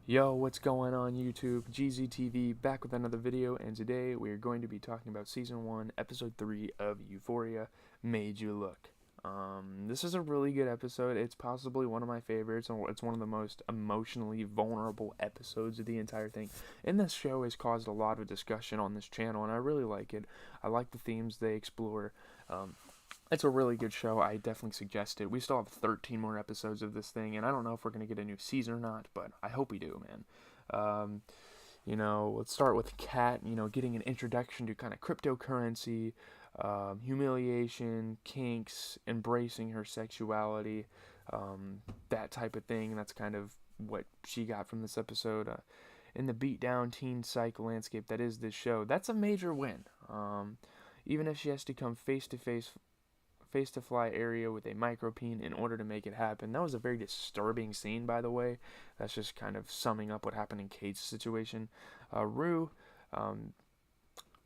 Yo, what's going on YouTube? GZTV back with another video, and today we are going to be talking about Season 1, Episode 3 of Euphoria, Made You Look. This is a really good episode. It's possibly one of my favorites, and it's one of the most emotionally vulnerable episodes of the entire thing. And this show has caused a lot of discussion on this channel, and I really like it. I like the themes they explore. Um, it's a really good show. I definitely suggest it. We still have 13 more episodes of this thing, and I don't know if we're going to get a new season or not, but I hope we do, man. Um, let's start with Kat, getting an introduction to kind of cryptocurrency, humiliation, kinks, embracing her sexuality, that type of thing. That's kind of what she got from this episode. In the beat-down teen psych landscape that is this show, that's a major win. Even if she has to come face to fly area with a micropene in order to make it happen. That was a very disturbing scene, by the way. That's just kind of summing up what happened in Kate's situation. Rue, um,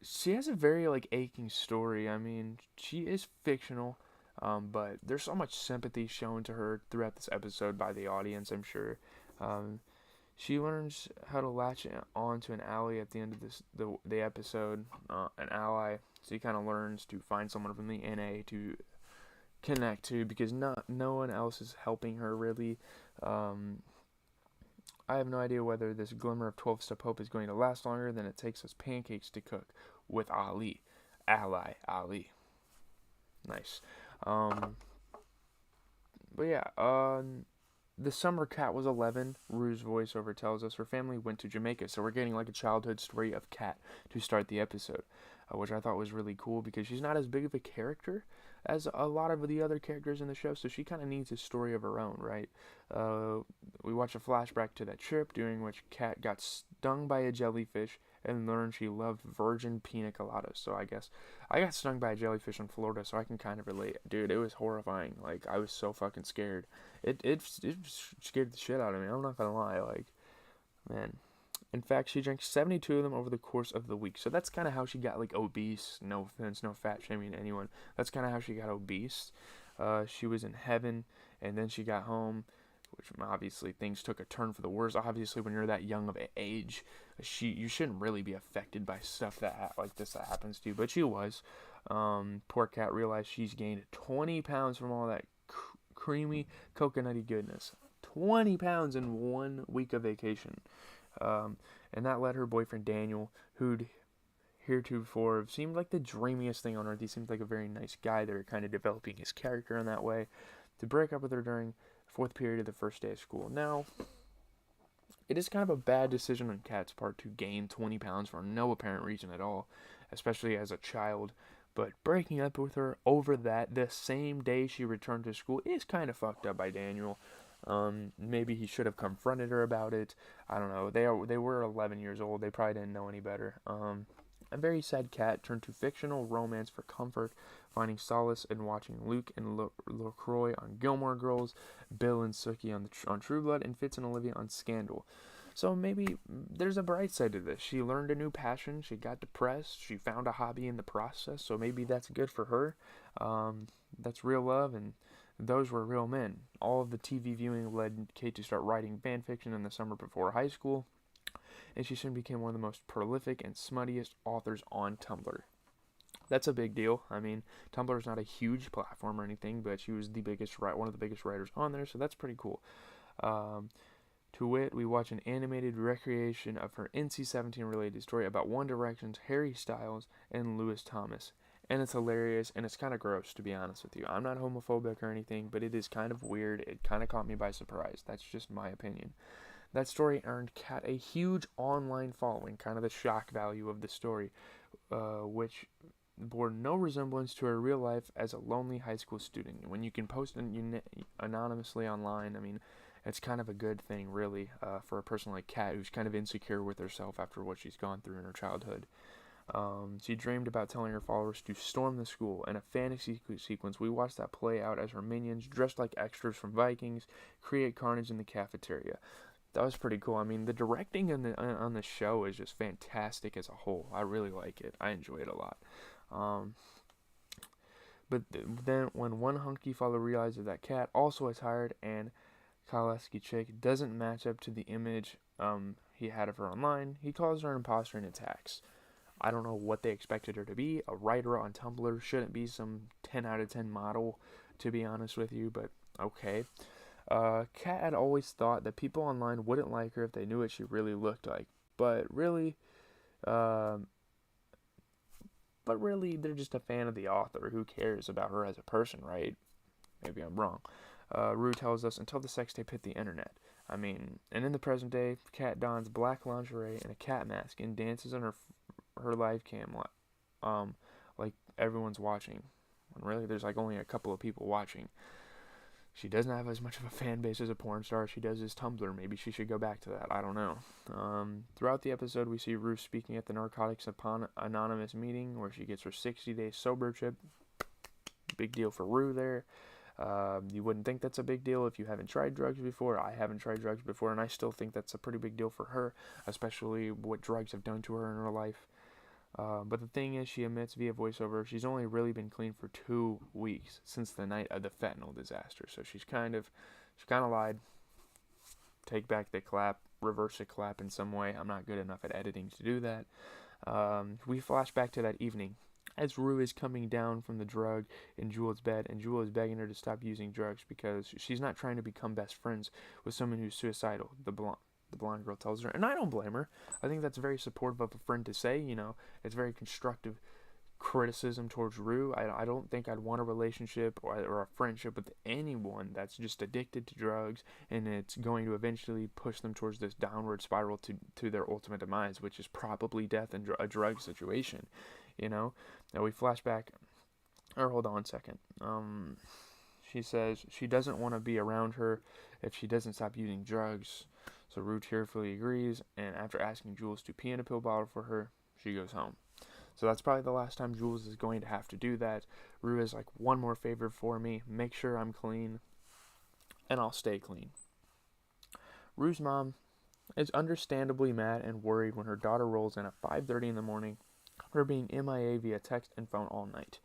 she has a very aching story. I mean, she is fictional, but there's so much sympathy shown to her throughout this episode by the audience, I'm sure. Um, she learns how to latch on to an ally at the end of the episode, an ally. So he kind of learns to find someone from the NA to connect to because no one else is helping her really. Um, I have no idea whether this glimmer of 12-step hope is going to last longer than it takes us pancakes to cook with Ali. Ally Ali. Nice. Um, but yeah, the summer Kat was 11. Rue's voiceover tells us her family went to Jamaica, so we're getting like a childhood story of Kat to start the episode, which I thought was really cool because she's not as big of a character as a lot of the other characters in the show, so she kind of needs a story of her own, right? We watch a flashback to that trip during which Kat got stung by a jellyfish and learned she loved virgin pina coladas. So I guess I got stung by a jellyfish in Florida, so I can kind of relate. Dude, it was horrifying. Like, I was so fucking scared. It scared the shit out of me. I'm not gonna lie. Like, man. In fact, she drank 72 of them over the course of the week. So that's kind of how she got like obese. No offense, no fat shaming to anyone. That's kind of how she got obese. She was in heaven, and then she got home, which obviously things took a turn for the worse. Obviously, when you're that young of an age, you shouldn't really be affected by stuff like this that happens to you, but she was. Poor Cat realized she's gained 20 pounds from all that creamy coconutty goodness. 20 pounds in 1 week of vacation. Um, and that led her boyfriend Daniel, who'd heretofore seemed like the dreamiest thing on earth. He seemed like a very nice guy. They were kind of developing his character in that way. To break up with her during the fourth period of the first day of school. Now, it is kind of a bad decision on Kat's part to gain 20 pounds for no apparent reason at all, especially as a child. But breaking up with her over that the same day she returned to school is kind of fucked up by Daniel. Maybe he should have confronted her about it. I don't know. They were 11 years old. They probably didn't know any better. A very sad Cat turned to fictional romance for comfort, finding solace in watching Luke and LaCroix on Gilmore Girls, Bill and Sookie on True Blood, and Fitz and Olivia on Scandal. So maybe there's a bright side to this. She learned a new passion. She got depressed. She found a hobby in the process. So maybe that's good for her. That's real love, and those were real men. All of the TV viewing led Kate to start writing fan fiction in the summer before high school, and she soon became one of the most prolific and smuttiest authors on Tumblr. That's a big deal. I mean, Tumblr is not a huge platform or anything, but she was one of the biggest writers on there, so that's pretty cool. Um, to wit, we watch an animated recreation of her NC-17 related story about One Direction's Harry Styles and Louis Thomas. And it's hilarious, and it's kind of gross, to be honest with you. I'm not homophobic or anything, but it is kind of weird. It kind of caught me by surprise. That's just my opinion. That story earned Kat a huge online following, kind of the shock value of the story, which bore no resemblance to her real life as a lonely high school student. When you can post anonymously online, I mean, it's kind of a good thing, really, for a person like Kat, who's kind of insecure with herself after what she's gone through in her childhood. She dreamed about telling her followers to storm the school. In a fantasy sequence, we watched that play out as her minions, dressed like extras from Vikings, create carnage in the cafeteria. That was pretty cool. I mean, the directing on the show is just fantastic as a whole. I really like it. I enjoy it a lot. Um, but then when one hunky follower realizes that Kat also is hired and Kowalski chick doesn't match up to the image he had of her online. He calls her an imposter and attacks. I don't know what they expected her to be. A writer on Tumblr shouldn't be some 10 out of 10 model, to be honest with you, but okay. Kat had always thought that people online wouldn't like her if they knew what she really looked like. But really, uh, they're just a fan of the author. Who cares about her as a person, right? Maybe I'm wrong. Rue tells us until the sex tape hit the internet. And in the present day, Kat dons black lingerie and a cat mask and dances on her live cam, like everyone's watching. When really, there's like only a couple of people watching. She doesn't have as much of a fan base as a porn star she does as Tumblr. Maybe she should go back to that. I don't know. Throughout the episode, we see Ruth speaking at the Narcotics Anonymous meeting where she gets her 60-day sober trip. Big deal for Rue there. You wouldn't think that's a big deal if you haven't tried drugs before. I haven't tried drugs before, and I still think that's a pretty big deal for her, especially what drugs have done to her in her life. But the thing is, she admits via voiceover, she's only really been clean for 2 weeks since the night of the fentanyl disaster. So she kind of lied. Take back the clap, reverse the clap in some way. I'm not good enough at editing to do that. We flash back to that evening as Rue is coming down from the drug in Jewel's bed, and Jewel is begging her to stop using drugs because she's not trying to become best friends with someone who's suicidal. The blonde girl tells her, and I don't blame her. I think that's very supportive of a friend to say. It's very constructive criticism towards Rue. I don't think I'd want a relationship or a friendship with anyone that's just addicted to drugs, and it's going to eventually push them towards this downward spiral to their ultimate demise, which is probably death in a drug situation. Now we flash back, or hold on a second. She says she doesn't want to be around her if she doesn't stop using drugs. So Rue tearfully agrees, and after asking Jules to pee in a pill bottle for her, she goes home. So that's probably the last time Jules is going to have to do that. Rue is like, one more favor for me. Make sure I'm clean, and I'll stay clean. Rue's mom is understandably mad and worried when her daughter rolls in at 5:30 in the morning, her being MIA via text and phone all night.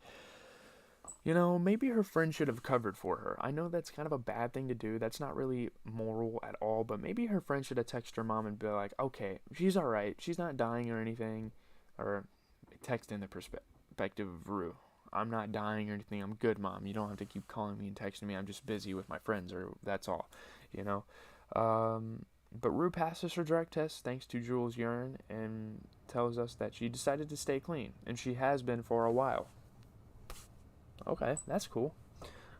Maybe her friend should have covered for her. I know that's kind of a bad thing to do. That's not really moral at all, but maybe her friend should have texted her mom and be like, okay, she's alright. She's not dying or anything. Or text in the perspective of Rue. I'm not dying or anything. I'm good, Mom. You don't have to keep calling me and texting me. I'm just busy with my friends, or that's all. But Rue passes her drug test thanks to Jules' urine and tells us that she decided to stay clean, and she has been for a while. Okay, that's cool.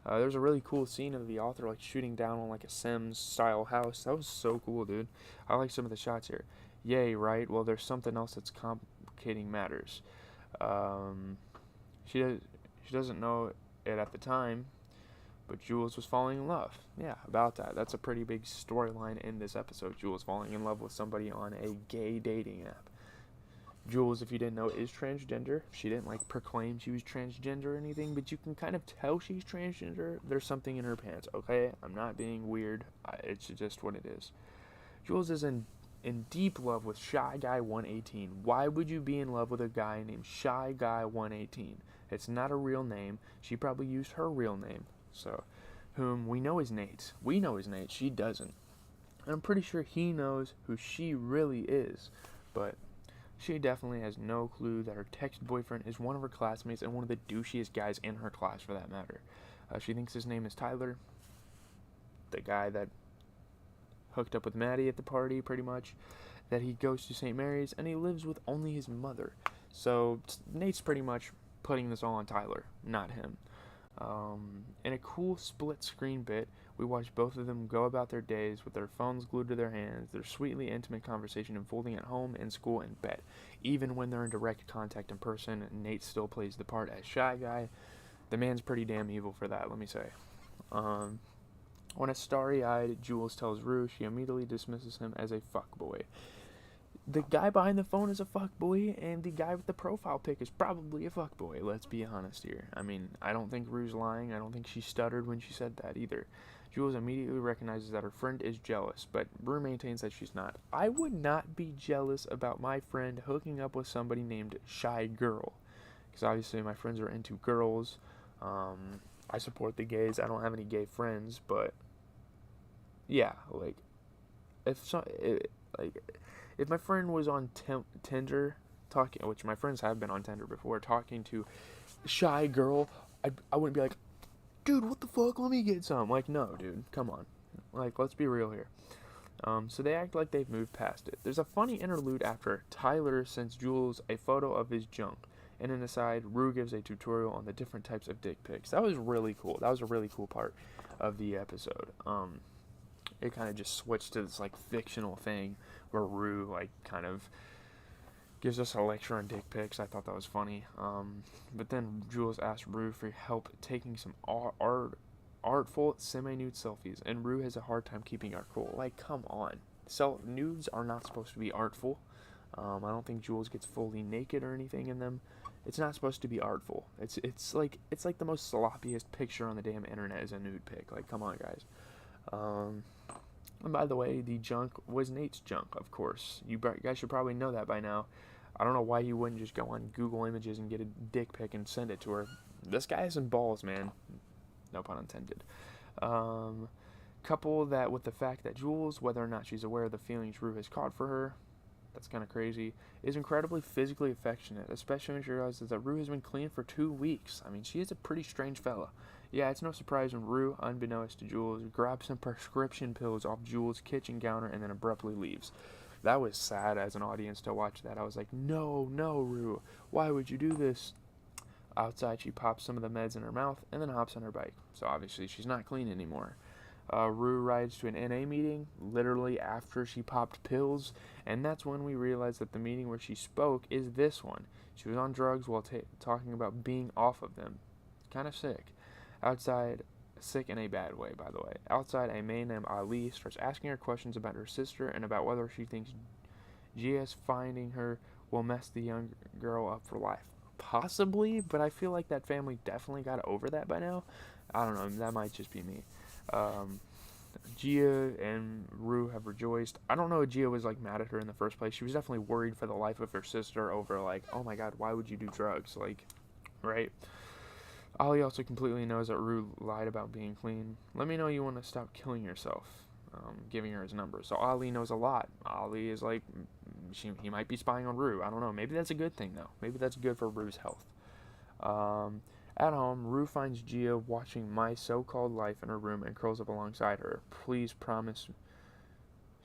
There's a really cool scene of the author shooting down on a Sims style house. That was so cool, dude. I like some of the shots here. Yay, right? Well, there's something else that's complicating matters. She doesn't know it at the time, but Jules was falling in love. Yeah, about that. That's a pretty big storyline in this episode. Jules falling in love with somebody on a gay dating app. Jules, if you didn't know, is transgender. She didn't proclaim she was transgender or anything, but you can kind of tell she's transgender. There's something in her pants, okay? I'm not being weird. It's just what it is. Jules is in deep love with Shy Guy 118. Why would you be in love with a guy named Shy Guy 118? It's not a real name. She probably used her real name. So, whom we know is Nate. We know is Nate. She doesn't. And I'm pretty sure he knows who she really is. But she definitely has no clue that her text boyfriend is one of her classmates and one of the douchiest guys in her class, for that matter. She thinks his name is Tyler, the guy that hooked up with Maddie at the party, pretty much, that he goes to St. Mary's, and he lives with only his mother. So Nate's pretty much putting this all on Tyler, not him. In a cool split screen bit, we watch both of them go about their days with their phones glued to their hands, their sweetly intimate conversation unfolding at home, in school, and bed. Even when they're in direct contact in person, Nate still plays the part as Shy Guy. The man's pretty damn evil for that, let me say. When a starry-eyed Jules tells Rue, she immediately dismisses him as a fuckboy. The guy behind the phone is a fuckboy, and the guy with the profile pic is probably a fuckboy, let's be honest here. I don't think Rue's lying. I don't think she stuttered when she said that either. Jules immediately recognizes that her friend is jealous, but Rue maintains that she's not. I would not be jealous about my friend hooking up with somebody named Shy Girl, because obviously my friends are into girls. I support the gays. I don't have any gay friends, but yeah, like like if my friend was on Tinder talking, which my friends have been on Tinder before, talking to shy girl, I wouldn't be like, dude, what the fuck? Let me get some. Like, no, dude, come on. Like, let's be real here. So they act like they've moved past it. There's a funny interlude after Tyler sends Jules a photo of his junk. And an aside, Rue gives a tutorial on the different types of dick pics. That was really cool. That was a really cool part of the episode. It kind of just switched to this like fictional thing where Rue like kind of gives us a lecture on dick pics. I thought that was funny. But then Jules asked Rue for help taking some artful semi-nude selfies, and Rue has a hard time keeping her cool. Like, come on. Nudes are not supposed to be artful. I don't think Jules gets fully naked or anything in them. It's not supposed to be artful. It's like the most sloppiest picture on the damn internet is a nude pic. Like, come on, guys. And by the way, the junk was Nate's junk, of course. You guys should probably know that by now. I don't know why you wouldn't just go on Google Images and get a dick pic and send it to her. This guy has some balls, man. No pun intended. Couple that with the fact that Jules, whether or not she's aware of the feelings Rue has caught for her, that's kind of crazy, is incredibly physically affectionate, especially when she realizes that Rue has been clean for 2 weeks. I mean, she is a pretty strange fella. Yeah, it's no surprise when Rue, unbeknownst to Jules, grabs some prescription pills off Jules' kitchen counter and then abruptly leaves. That was sad as an audience to watch that. I was like, no, Rue, why would you do this? Outside, she pops some of the meds in her mouth and then hops on her bike. So obviously, she's not clean anymore. Rue rides to an NA meeting literally after she popped pills, and that's when we realize that the meeting where she spoke is this one. She was on drugs while talking about being off of them. Kind of sick. Outside, sick in a bad way, by the way. Outside, a man named Ali starts asking her questions about her sister and about whether she thinks GS finding her will mess the young girl up for life. Possibly, but I feel like that family definitely got over that by now. I don't know, that might just be me. Gia and Rue have rejoiced. I don't know if Gia was like mad at her in the first place. She was definitely worried for the life of her sister over like, oh my god, why would you do drugs? Like, right? Ali also completely knows that Rue lied about being clean. Let me know you want to stop killing yourself. Giving her his number. So Ali knows a lot. Ali is like, he might be spying on Rue. I don't know. Maybe that's a good thing though. Maybe that's good for Rue's health. At home, Rue finds Gia watching My So-Called Life in her room and curls up alongside her.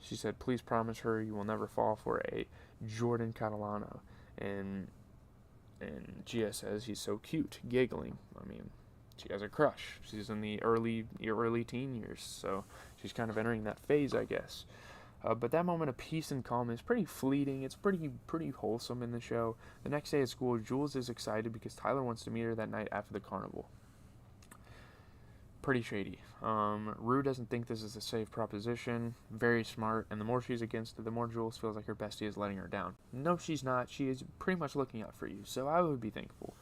She said, please promise her you will never fall for a Jordan Catalano. And Gia says he's so cute, giggling. I mean, she has a crush. She's in the early teen years, so she's kind of entering that phase, I guess. But that moment of peace and calm is pretty fleeting. It's pretty wholesome in the show. The next day at school, Jules is excited because Tyler wants to meet her that night after the carnival. Pretty shady. Rue doesn't think this is a safe proposition. Very smart. And the more she's against it, the more Jules feels like her bestie is letting her down. No, she's not. She is pretty much looking out for you. So I would be thankful.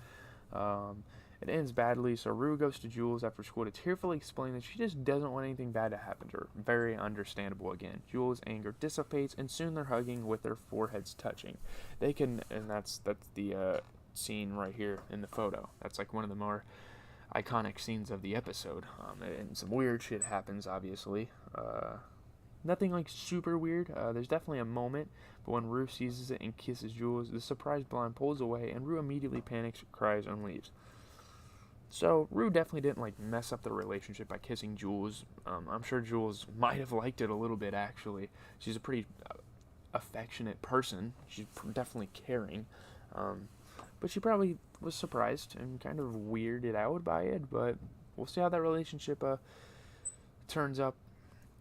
It ends badly, so Rue goes to Jules after school to tearfully explain that she just doesn't want anything bad to happen to her. Very understandable again. Jules' anger dissipates, and soon they're hugging with their foreheads touching. And that's the scene right here in the photo. That's like one of the more iconic scenes of the episode. And some weird shit happens, obviously. Nothing like super weird. There's definitely a moment, but when Rue seizes it and kisses Jules, the surprised blonde pulls away, and Rue immediately panics, cries, and leaves. So Rue definitely didn't like mess up the relationship by kissing Jules. I'm sure Jules might have liked it a little bit, actually. She's a pretty affectionate person. She's definitely caring. But she probably was surprised and kind of weirded out by it. But we'll see how that relationship turns up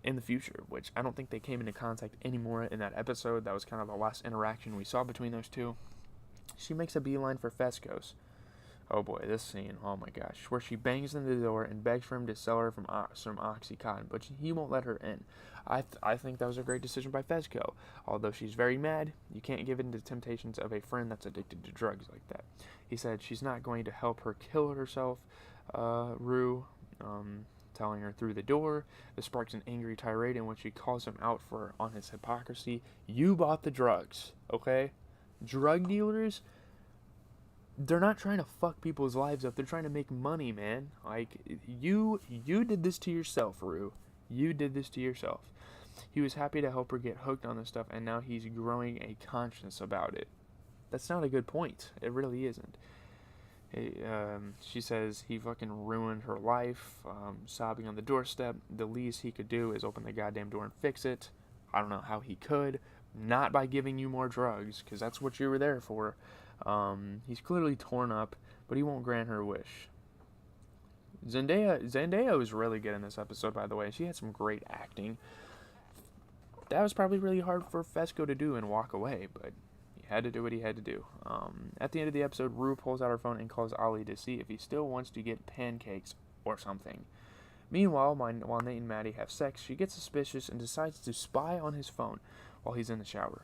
in the future, which I don't think they came into contact anymore in that episode. That was kind of the last interaction we saw between those two. She makes a beeline for Fesco's. Oh boy, this scene, oh my gosh, where she bangs in the door and begs for him to sell her some Oxycontin, but he won't let her in. I think that was a great decision by Fesco. Although she's very mad, you can't give in to the temptations of a friend that's addicted to drugs like that. He said she's not going to help her kill herself, Rue, telling her through the door. This sparks an angry tirade in which she calls him out on his hypocrisy. You bought the drugs, okay? Drug dealers, they're not trying to fuck people's lives up. They're trying to make money, man. Like, you did this to yourself, Rue. You did this to yourself. He was happy to help her get hooked on this stuff, and now he's growing a conscience about it. That's not a good point. It really isn't. She says he fucking ruined her life, sobbing on the doorstep. The least he could do is open the goddamn door and fix it. I don't know how he could. Not by giving you more drugs, because that's what you were there for. He's clearly torn up, but he won't grant her wish. Zendaya was really good in this episode, by the way. She had some great acting. That was probably really hard for Fesco to do and walk away, but he had to do what he had to do. At the end of the episode, Rue pulls out her phone and calls Ollie to see if he still wants to get pancakes or something. Meanwhile, while Nate and Maddie have sex, she gets suspicious and decides to spy on his phone while he's in the shower.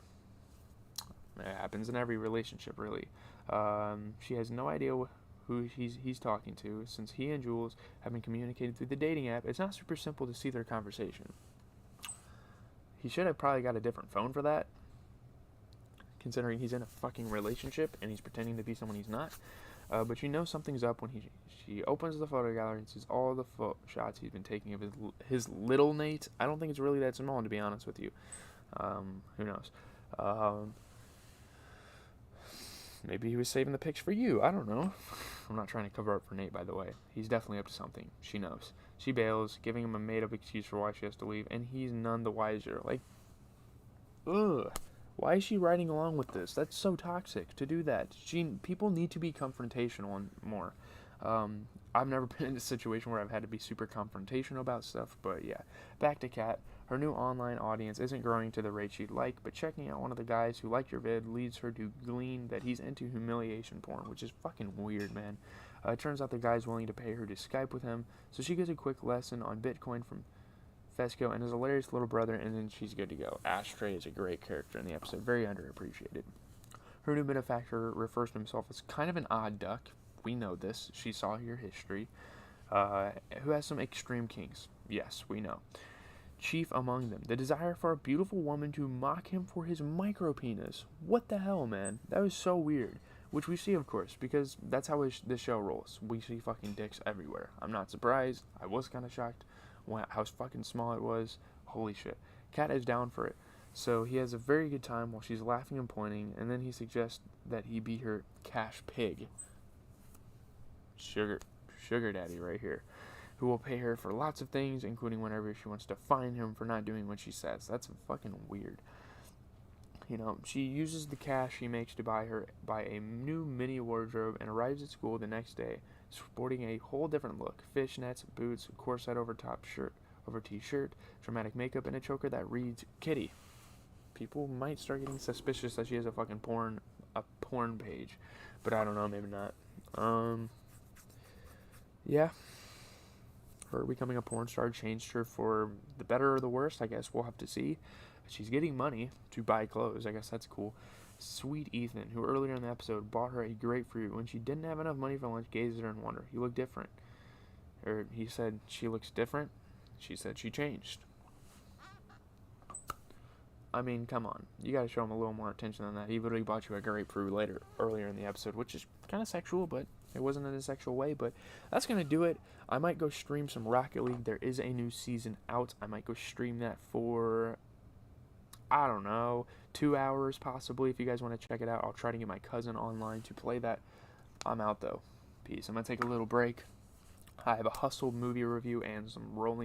It happens in every relationship, really. She has no idea who he's talking to. Since he and Jules have been communicating through the dating app, it's not super simple to see their conversation. He should have probably got a different phone for that, considering he's in a fucking relationship and he's pretending to be someone he's not. But you know something's up when she opens the photo gallery and sees all the shots he's been taking of his little Nate. I don't think it's really that small, to be honest with you. Who knows? Maybe he was saving the pics for you. I don't know. I'm not trying to cover up for Nate, by the way. He's definitely up to something. She knows. She bails, giving him a made-up excuse for why she has to leave, and he's none the wiser. Like, ugh. Why is she riding along with this? That's so toxic to do that. People need to be confrontational more. I've never been in a situation where I've had to be super confrontational about stuff, but yeah. Back to Kat. Her new online audience isn't growing to the rate she'd like, but checking out one of the guys who liked your vid leads her to glean that he's into humiliation porn, which is fucking weird, man. It turns out the guy's willing to pay her to Skype with him, so she gets a quick lesson on Bitcoin from Fesco and his hilarious little brother, and then she's good to go. Ashtray is a great character in the episode, very underappreciated. Her new benefactor refers to himself as kind of an odd duck. We know this. She saw your history. Who has some extreme kinks. Yes, we know. Chief among them, the desire for a beautiful woman to mock him for his micro-penis. What the hell, man? That was so weird. Which we see, of course, because that's how this show rolls. We see fucking dicks everywhere. I'm not surprised. I was kind of shocked how fucking small it was. Holy shit. Kat is down for it. So he has a very good time while she's laughing and pointing, and then he suggests that he be her cash pig. Sugar daddy right here. Who will pay her for lots of things, including whenever she wants to fine him for not doing what she says. That's fucking weird. You know, she uses the cash she makes to buy a new mini wardrobe and arrives at school the next day, sporting a whole different look. Fishnets, boots, corset over t-shirt, dramatic makeup, and a choker that reads Kitty. People might start getting suspicious that she has a fucking porn page. But I don't know, maybe not. Yeah. Her becoming a porn star changed her for the better or the worse. I guess we'll have to see. She's getting money to buy clothes. I guess that's cool. Sweet Ethan, who earlier in the episode bought her a grapefruit when she didn't have enough money for lunch, gazes at her in wonder. You look different. Or he said she looks different. She said she changed. I mean, come on. You gotta show him a little more attention than that. He literally bought you a grapefruit earlier in the episode, which is kind of sexual, but it wasn't in a sexual way. But that's gonna do it. I might go stream some Rocket League. There is a new season out. I might go stream that for, I don't know, 2 hours possibly. If you guys want to check it out, I'll try to get my cousin online to play that. I'm out though. Peace. I'm gonna take a little break. I have a Hustle movie review and some rolling